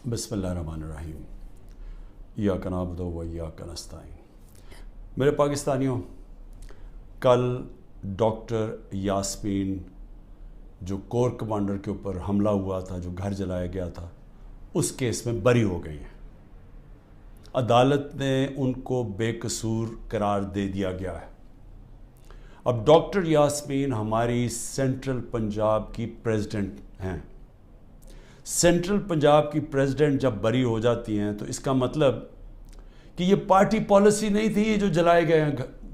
بسم اللہ الرحمن الرحیم ایاک نعبد و ایاک نستعین۔ میرے پاکستانیوں، کل ڈاکٹر یاسمین جو کور کمانڈر کے اوپر حملہ ہوا تھا، جو گھر جلایا گیا تھا، اس کیس میں بری ہو گئی ہیں۔ عدالت نے ان کو بے قصور قرار دے دیا گیا ہے۔ اب ڈاکٹر یاسمین ہماری سینٹرل پنجاب کی پریزیڈنٹ ہیں۔ سینٹرل پنجاب کی پریزیڈنٹ جب بری ہو جاتی ہیں تو اس کا مطلب کہ یہ پارٹی پالیسی نہیں تھی، یہ جو جلائے گئے ہیں،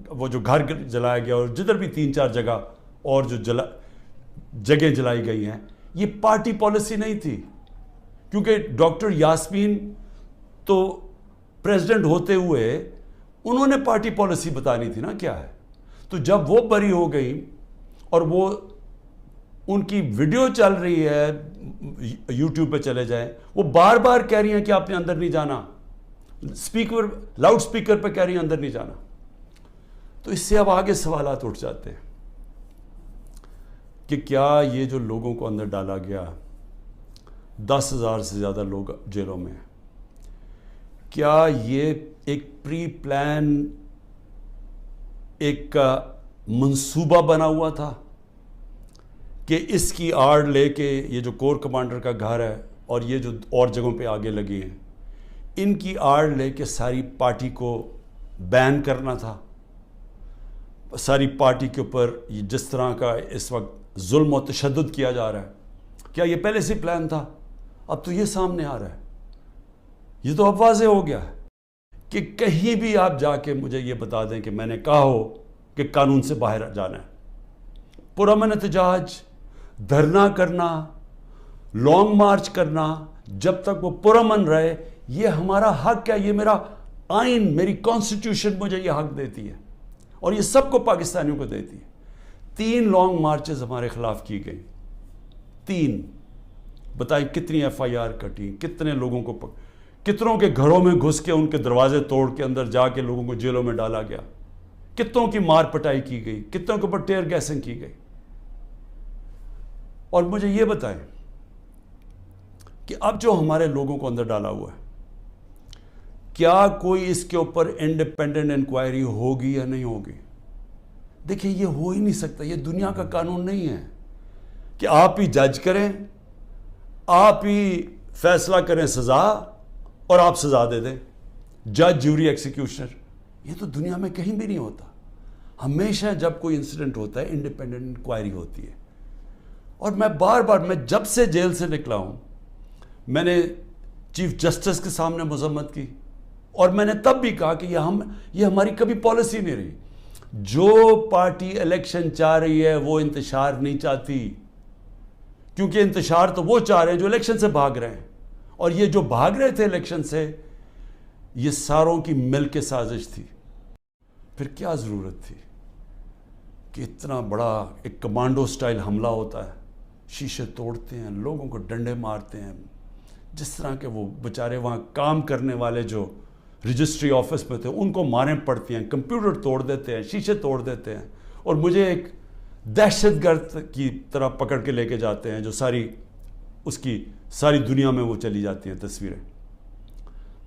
وہ جو گھر جلایا گیا اور جدھر بھی 3-4 جگہ اور جو جگہیں جلائی گئی ہیں، یہ پارٹی پالیسی نہیں تھی، کیونکہ ڈاکٹر یاسمین تو پریزیڈنٹ ہوتے ہوئے انہوں نے پارٹی پالیسی بتانی تھی نا کیا ہے۔ تو جب وہ بری ہو گئی اور وہ ان کی ویڈیو چل رہی ہے، یوٹیوب پہ چلے جائیں، وہ بار بار کہہ رہی ہیں کہ آپ نے اندر نہیں جانا، لاؤڈ سپیکر پہ کہہ رہی ہیں اندر نہیں جانا۔ تو اس سے اب آگے سوالات اٹھ جاتے ہیں کہ کیا یہ جو لوگوں کو اندر ڈالا گیا، 10,000 سے زیادہ لوگ جیلوں میں ہیں، کیا یہ ایک پری پلان ایک منصوبہ بنا ہوا تھا کہ اس کی آڑ لے کے یہ جو کور کمانڈر کا گھر ہے اور یہ جو اور جگہوں پہ آگے لگی ہیں، ان کی آڑ لے کے ساری پارٹی کو بین کرنا تھا؟ ساری پارٹی کے اوپر جس طرح کا اس وقت ظلم و تشدد کیا جا رہا ہے، کیا یہ پہلے سے پلان تھا؟ اب تو یہ سامنے آ رہا ہے، یہ تو اب واضح ہو گیا ہے کہ کہیں بھی آپ جا کے مجھے یہ بتا دیں کہ میں نے کہا ہو کہ قانون سے باہر جانا ہے، پرامن احتجاج، دھرنا کرنا، لانگ مارچ کرنا، جب تک وہ پرامن رہے، یہ ہمارا حق ہے، یہ میرا آئین، میری کانسٹیٹیوشن مجھے یہ حق دیتی ہے اور یہ سب کو پاکستانیوں کو دیتی ہے۔ 3 لانگ مارچز ہمارے خلاف کی گئی، 3۔ بتائیں کتنی FIR کٹی، کتنے لوگوں کو کتنوں کے گھروں میں گھس کے ان کے دروازے توڑ کے اندر جا کے لوگوں کو جیلوں میں ڈالا گیا، کتنوں کی مار پٹائی کی گئی، کتنوں کے اوپر ٹیئر گیسنگ کی گئی۔ اور مجھے یہ بتائیں کہ اب جو ہمارے لوگوں کو اندر ڈالا ہوا ہے، کیا کوئی اس کے اوپر انڈیپینڈنٹ انکوائری ہوگی یا نہیں ہوگی؟ دیکھیں، یہ ہو ہی نہیں سکتا، یہ دنیا کا قانون نہیں ہے کہ آپ ہی جج کریں، آپ ہی فیصلہ کریں سزا اور آپ سزا دے دیں، جج، جیوری، ایکسیکیوشنر۔ یہ تو دنیا میں کہیں بھی نہیں ہوتا۔ ہمیشہ جب کوئی انسیڈنٹ ہوتا ہے انڈیپینڈنٹ انکوائری ہوتی ہے۔ اور میں بار بار، میں جب سے جیل سے نکلا ہوں، میں نے چیف جسٹس کے سامنے مذمت کی اور میں نے تب بھی کہا کہ یہ ہماری کبھی پالیسی نہیں رہی۔ جو پارٹی الیکشن چاہ رہی ہے وہ انتشار نہیں چاہتی، کیونکہ انتشار تو وہ چاہ رہے ہیں جو الیکشن سے بھاگ رہے ہیں، اور یہ جو بھاگ رہے تھے الیکشن سے، یہ ساروں کی مل کے سازش تھی۔ پھر کیا ضرورت تھی کہ اتنا بڑا ایک کمانڈو سٹائل حملہ ہوتا ہے، شیشے توڑتے ہیں، لوگوں کو ڈنڈے مارتے ہیں، جس طرح کہ وہ بیچارے وہاں کام کرنے والے جو رجسٹری آفس میں تھے ان کو ماریں پڑتی ہیں، کمپیوٹر توڑ دیتے ہیں، شیشے توڑ دیتے ہیں، اور مجھے ایک دہشت گرد کی طرح پکڑ کے لے کے جاتے ہیں، جو اس کی ساری دنیا میں وہ چلی جاتی ہیں تصویریں۔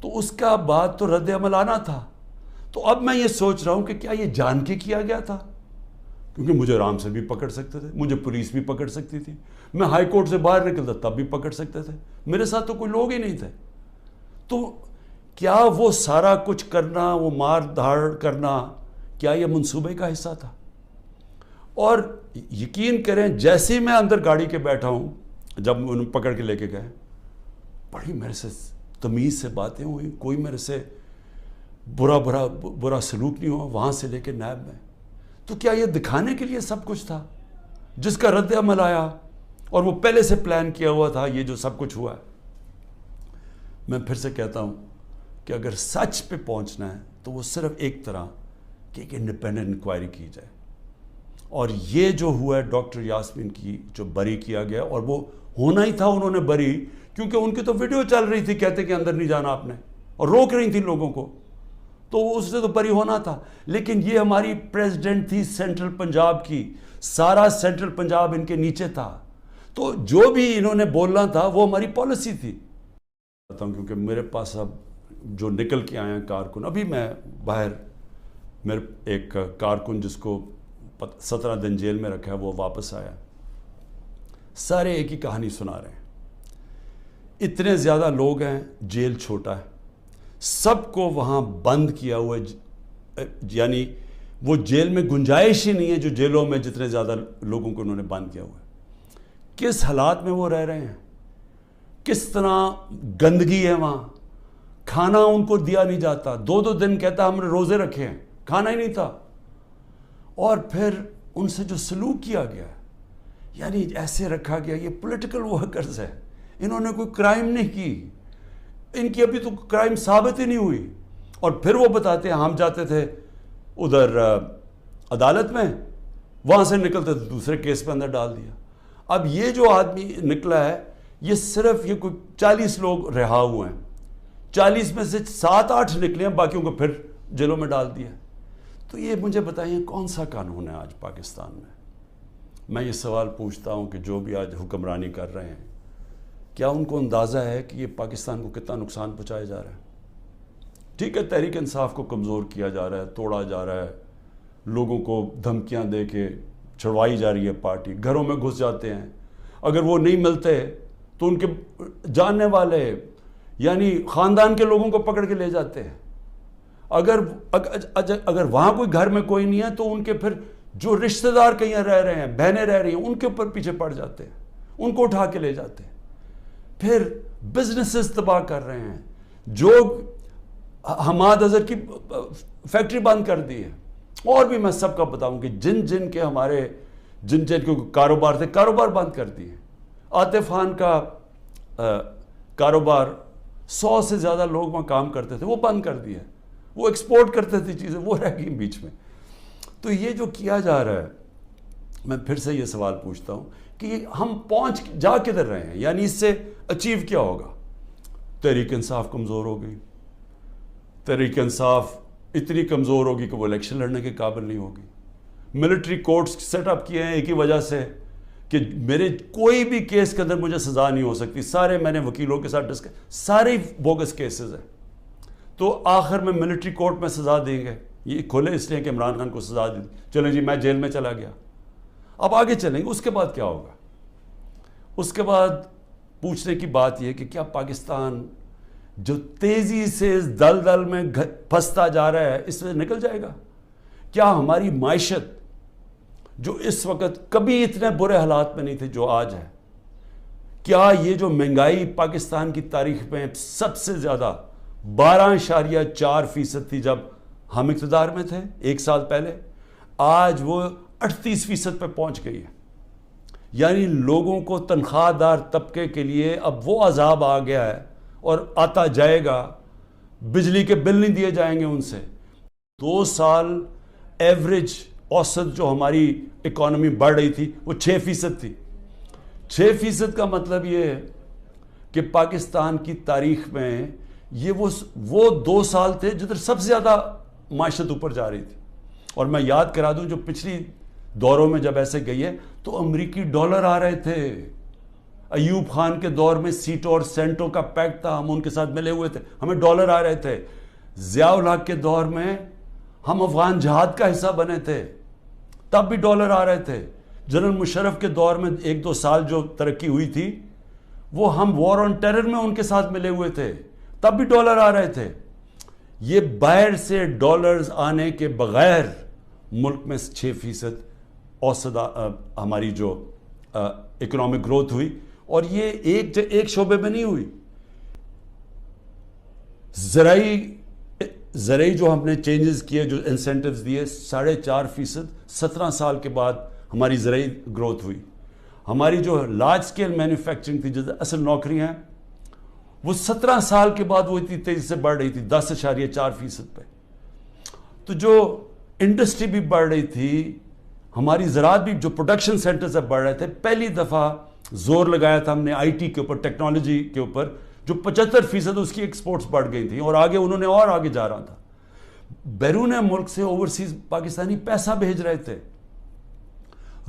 تو اس کا بعد تو رد عمل آنا تھا۔ تو اب میں یہ سوچ رہا ہوں کہ کیا یہ جان کے کیا گیا تھا؟ کیونکہ مجھے آرام سے بھی پکڑ سکتے تھے، مجھے پولیس بھی پکڑ سکتی تھی، میں ہائی کورٹ سے باہر نکلتا تب بھی پکڑ سکتے تھے، میرے ساتھ تو کوئی لوگ ہی نہیں تھے۔ تو کیا وہ سارا کچھ کرنا، وہ مار دھاڑ کرنا، کیا یہ منصوبے کا حصہ تھا؟ اور یقین کریں، جیسے ہی میں اندر گاڑی کے بیٹھا ہوں، جب انہوں پکڑ کے لے کے گئے، بڑی میرے سے تمیز سے باتیں ہوئی، کوئی میرے سے برا سلوک نہیں ہوا، وہاں سے لے کے نیب میں۔ تو کیا یہ دکھانے کے لیے سب کچھ تھا، جس کا رد عمل آیا اور وہ پہلے سے پلان کیا ہوا تھا، یہ جو سب کچھ ہوا ہے؟ میں پھر سے کہتا ہوں کہ اگر سچ پہ پہنچنا ہے تو وہ صرف ایک طرح کہ ایک انڈیپینڈنٹ انکوائری کی جائے۔ اور یہ جو ہوا ہے ڈاکٹر یاسمین کی جو بری کیا گیا، اور وہ ہونا ہی تھا، انہوں نے بری، کیونکہ ان کی تو ویڈیو چل رہی تھی کہتے کہ اندر نہیں جانا آپ نے، اور روک رہی تھی لوگوں کو، تو اس سے تو بری ہونا تھا۔ لیکن یہ ہماری پریزیڈنٹ تھی سینٹرل پنجاب کی، سارا سینٹرل پنجاب ان کے نیچے تھا، تو جو بھی انہوں نے بولنا تھا وہ ہماری پالیسی تھی۔ چاہتا ہوں کیونکہ میرے پاس اب جو نکل کے آئے ہیں کارکن, ابھی میں باہر, میرے ایک کارکن جس کو 17 دن جیل میں رکھا ہے وہ واپس آیا, سارے ایک ہی کہانی سنا رہے ہیں. اتنے زیادہ لوگ ہیں, جیل چھوٹا ہے, سب کو وہاں بند کیا ہوا ہے, یعنی وہ جیل میں گنجائش ہی نہیں ہے جو جیلوں میں جتنے زیادہ لوگوں کو انہوں نے بند کیا ہوا ہے. کس حالات میں وہ رہ رہے ہیں, کس طرح گندگی ہے وہاں, کھانا ان کو دیا نہیں جاتا, 2 دن کہتا ہم نے روزے رکھے ہیں, کھانا ہی نہیں تھا. اور پھر ان سے جو سلوک کیا گیا ہے, یعنی ایسے رکھا گیا, یہ پولیٹیکل ورکرز ہے, انہوں نے کوئی کرائم نہیں کی, ان کی ابھی تو کرائم ثابت ہی نہیں ہوئی. اور پھر وہ بتاتے ہیں ہم جاتے تھے ادھر عدالت میں, وہاں سے نکلتے تھے دوسرے کیس پہ اندر ڈال دیا. اب یہ جو آدمی نکلا ہے, یہ صرف یہ کوئی 40 لوگ رہا ہوئے ہیں, 40 میں سے 7-8 نکلے ہیں, باقیوں کو پھر جیلوں میں ڈال دیا. تو یہ مجھے بتائیے کون سا قانون ہے آج پاکستان میں؟ میں یہ سوال پوچھتا ہوں کہ جو بھی آج حکمرانی کر رہے ہیں, کیا ان کو اندازہ ہے کہ یہ پاکستان کو کتنا نقصان پہنچایا جا رہا ہے؟ ٹھیک ہے, تحریک انصاف کو کمزور کیا جا رہا ہے, توڑا جا رہا ہے, لوگوں کو دھمکیاں دے کے چھڑوائی جا رہی ہے پارٹی, گھروں میں گھس جاتے ہیں, اگر وہ نہیں ملتے تو ان کے جاننے والے یعنی خاندان کے لوگوں کو پکڑ کے لے جاتے ہیں. اگر وہاں کوئی گھر میں کوئی نہیں ہے تو ان کے پھر جو رشتہ دار کہیں رہ رہے ہیں, بہنیں رہ رہی ہیں, ان کے اوپر پیچھے پڑ جاتے ہیں, ان کو اٹھا کے لے جاتے ہیں. پھر بزنسز تباہ کر رہے ہیں, جو حماد اظہر کی فیکٹری بند کر دی ہے. اور بھی میں سب کا بتاؤں کہ جن کے ہمارے جن کے کاروبار تھے, کاروبار بند کر دیے. عاطف خان کا کاروبار 100 سے زیادہ لوگ وہاں کام کرتے تھے, وہ بند کر دیا. وہ ایکسپورٹ کرتے تھے چیزیں, وہ رہ گئی بیچ میں. تو یہ جو کیا جا رہا ہے, میں پھر سے یہ سوال پوچھتا ہوں کہ ہم جا کدھر رہے ہیں؟ یعنی اس سے اچیو کیا ہوگا؟ تحریک انصاف کمزور ہو گئی, تحریک انصاف اتنی کمزور ہوگی کہ وہ الیکشن لڑنے کے قابل نہیں ہوگی. ملٹری کورٹس سیٹ اپ کیے ہیں ایک ہی وجہ سے کہ میرے کوئی بھی کیس کے اندر مجھے سزا نہیں ہو سکتی. سارے میں نے وکیلوں کے ساتھ سارے بوگس کیسز ہیں, تو آخر میں ملٹری کورٹ میں سزا دیں گے. یہ کھولے اس لیے کہ عمران خان کو سزا دی, چلیں جی میں جیل میں چلا گیا. اب آگے چلیں گے, اس کے بعد کیا ہوگا؟ اس کے بعد پوچھنے کی بات یہ کہ کیا پاکستان جو تیزی سے اس دلدل میں پھنستا جا رہا ہے, اس سے نکل جائے گا؟ کیا ہماری معیشت جو اس وقت کبھی اتنے برے حالات میں نہیں تھے جو آج ہے, کیا یہ جو مہنگائی پاکستان کی تاریخ میں سب سے زیادہ 12.4% تھی جب ہم اقتدار میں تھے 1 سال پہلے, آج وہ 38% پہ پہنچ گئی ہے. یعنی لوگوں کو تنخواہ دار طبقے کے لیے اب وہ عذاب آ گیا ہے اور آتا جائے گا. بجلی کے بل نہیں دیے جائیں گے ان سے. 2 سال ایوریج اوسط جو ہماری اکانومی بڑھ رہی تھی وہ 6% تھی. 6% کا مطلب یہ ہے کہ پاکستان کی تاریخ میں یہ وہ 2 سال تھے جدھر سب سے زیادہ معیشت اوپر جا رہی تھی. اور میں یاد کرا دوں جو پچھلی دوروں میں جب ایسے گئی ہے تو امریکی ڈالر آ رہے تھے. ایوب خان کے دور میں سیٹو اور سینٹو کا پیکٹ تھا, ہم ان کے ساتھ ملے ہوئے تھے, ہمیں ڈالر آ رہے تھے. ضیاء الحق کے دور میں ہم افغان جہاد کا حصہ بنے تھے, تب بھی ڈالر آ رہے تھے. جنرل مشرف کے دور میں 1-2 سال جو ترقی ہوئی تھی وہ ہم وار آن ٹیرر میں ان کے ساتھ ملے ہوئے تھے, تب بھی ڈالر آ رہے تھے. یہ باہر سے ڈالرز آنے کے بغیر ملک میں 6% اوسط ہماری جو اکنامک گروتھ ہوئی, اور یہ ایک شعبے میں نہیں ہوئی. زرعی جو ہم نے چینجز کیے, جو انسینٹیوز دیے, 4.5%, 17 سال کے بعد ہماری زرعی گروتھ ہوئی. ہماری جو لارج سکیل مینوفیکچرنگ تھی, جو اصل نوکریاں ہیں, وہ 17 سال کے بعد وہ اتنی تیزی سے بڑھ رہی تھی 10.4% پہ. تو جو انڈسٹری بھی بڑھ رہی تھی, ہماری زراعت بھی, جو پروڈکشن سینٹر سے بڑھ رہے تھے. پہلی دفعہ زور لگایا تھا ہم نے آئی ٹی کے اوپر, ٹیکنالوجی کے اوپر, جو 75% اس کی ایکسپورٹس بڑھ گئی تھیں, اور آگے انہوں نے اور آگے جا رہا تھا. بیرون ملک سے اوورسیز پاکستانی پیسہ بھیج رہے تھے.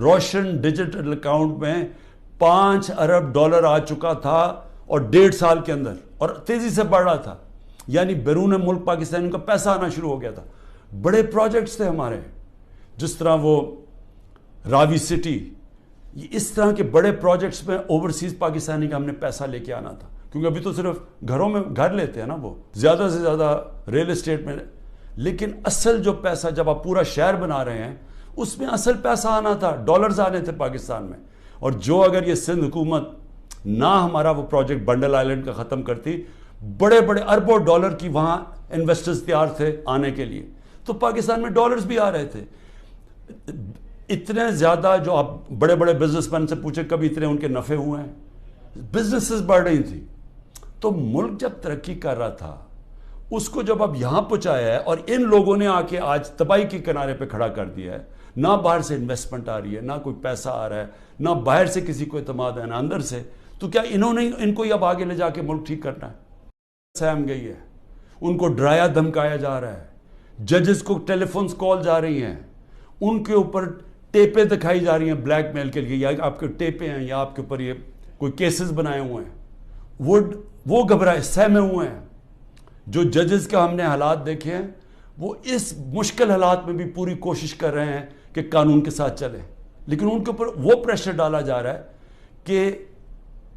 روشن ڈیجیٹل اکاؤنٹ میں $5 ارب آ چکا تھا, اور 1.5 سال کے اندر اور تیزی سے بڑھ رہا تھا، یعنی بیرون ملک پاکستانیوں کا پیسہ آنا شروع ہو گیا تھا. بڑے پروجیکٹس تھے ہمارے، جس طرح وہ راوی سٹی، اس طرح کے بڑے پروجیکٹس میں اوورسیز پاکستانی کا ہم نے پیسہ لے کے آنا تھا، کیونکہ ابھی تو صرف گھروں میں گھر لیتے ہیں نا، وہ زیادہ سے زیادہ ریل اسٹیٹ میں. لیکن اصل جو پیسہ جب آپ پورا شہر بنا رہے ہیں، اس میں اصل پیسہ آنا تھا، ڈالرز آنے تھے پاکستان میں. اور جو اگر یہ سندھ حکومت نہ ہمارا وہ پروجیکٹ بنڈل آئلینڈ کا ختم کرتی، بڑے بڑے اربوں ڈالر کی وہاں انویسٹرز تیار تھے آنے کے لیے، تو پاکستان میں ڈالرز بھی آ رہے تھے. اتنے زیادہ، جو آپ بڑے بڑے بزنس مین سے پوچھیں کبھی اتنے ان کے نفع ہوئے ہیں، بزنسز بڑھ رہی تھی. تو ملک جب ترقی کر رہا تھا، اس کو جب اب یہاں پہنچایا ہے اور ان لوگوں نے آ کے آج تباہی کے کنارے پہ کھڑا کر دیا ہے، نہ باہر سے انویسٹمنٹ آ رہی ہے، نہ کوئی پیسہ آ رہا ہے، نہ باہر سے کسی کو اعتماد ہے، نہ اندر سے، تو کیا انہوں نے ان کو اب آگے لے جا کے ملک ٹھیک کرنا ہے؟ سہم گئی ہے، ان کو ڈرایا دھمکایا جا رہا ہے، ججز کو ٹیلی فونز کال جا رہی ہیں، ان کے اوپر ٹیپیں دکھائی جا رہی ہیں بلیک میل کے لیے، یا آپ کے ٹیپیں ہیں یا آپ کے اوپر یہ کوئی کیسز بنائے ہوئے ہیں، وہ گھبرائے سہمے ہوئے ہیں. جو ججز کا ہم نے حالات دیکھے ہیں، وہ اس مشکل حالات میں بھی پوری کوشش کر رہے ہیں کہ قانون کے ساتھ چلیں، لیکن ان کے اوپر وہ پریشر ڈالا جا رہا ہے کہ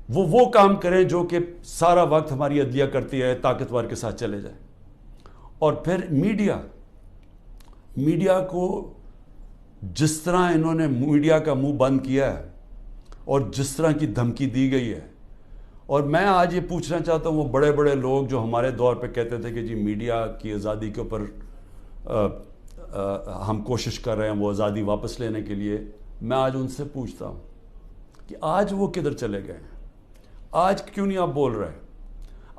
وہ کام کریں جو کہ سارا وقت ہماری عدلیہ کرتی ہے، طاقتور کے ساتھ چلے جائیں. اور پھر میڈیا کو جس طرح انہوں نے میڈیا کا منہ بند کیا ہے اور جس طرح کی دھمکی دی گئی ہے، اور میں آج یہ پوچھنا چاہتا ہوں وہ بڑے بڑے لوگ جو ہمارے دور پہ کہتے تھے کہ جی میڈیا کی آزادی کے اوپر ہم کوشش کر رہے ہیں وہ آزادی واپس لینے کے لیے، میں آج ان سے پوچھتا ہوں کہ آج وہ کدھر چلے گئے ہیں؟ آج کیوں نہیں آپ بول رہے؟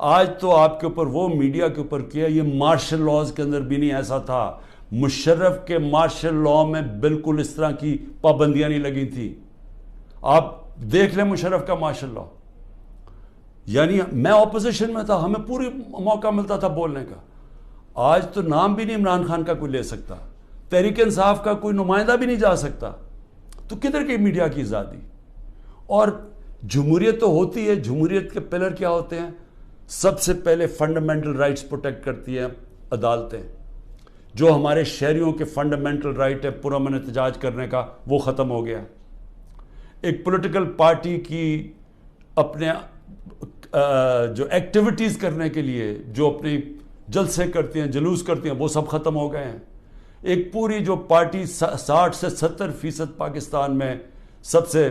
آج تو آپ کے اوپر وہ میڈیا کے اوپر کیا، یہ مارشل لاز کے اندر بھی نہیں ایسا تھا. مشرف کے مارشل لا میں بالکل اس طرح کی پابندیاں نہیں لگی تھی. آپ دیکھ لیں مشرف کا مارشل لا، یعنی میں اپوزیشن میں تھا، ہمیں پوری موقع ملتا تھا بولنے کا. آج تو نام بھی نہیں عمران خان کا کوئی لے سکتا، تحریک انصاف کا کوئی نمائندہ بھی نہیں جا سکتا. تو کدھر کی میڈیا کی آزادی؟ اور جمہوریت تو ہوتی ہے، جمہوریت کے پلر کیا ہوتے ہیں؟ سب سے پہلے فنڈامنٹل رائٹس پروٹیکٹ کرتی ہیں عدالتیں. جو ہمارے شہریوں کے فنڈامنٹل رائٹ ہے پرامن احتجاج کرنے کا، وہ ختم ہو گیا. ایک پولیٹیکل پارٹی کی اپنے جو ایکٹیویٹیز کرنے کے لیے جو اپنی جلسے کرتی ہیں، جلوس کرتی ہیں، وہ سب ختم ہو گئے ہیں. ایک پوری جو پارٹی 60 سے 70% پاکستان میں سب سے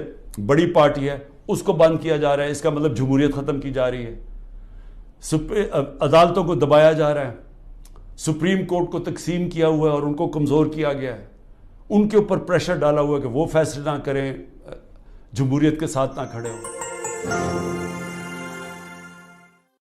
بڑی پارٹی ہے، اس کو بند کیا جا رہا ہے. اس کا مطلب جمہوریت ختم کی جا رہی ہے. عدالتوں کو دبایا جا رہا ہے، سپریم کورٹ کو تقسیم کیا ہوا ہے اور ان کو کمزور کیا گیا ہے. ان کے اوپر پریشر ڈالا ہوا ہے کہ وہ فیصلے نہ کریں، جمہوریت کے ساتھ نہ کھڑے ہوں.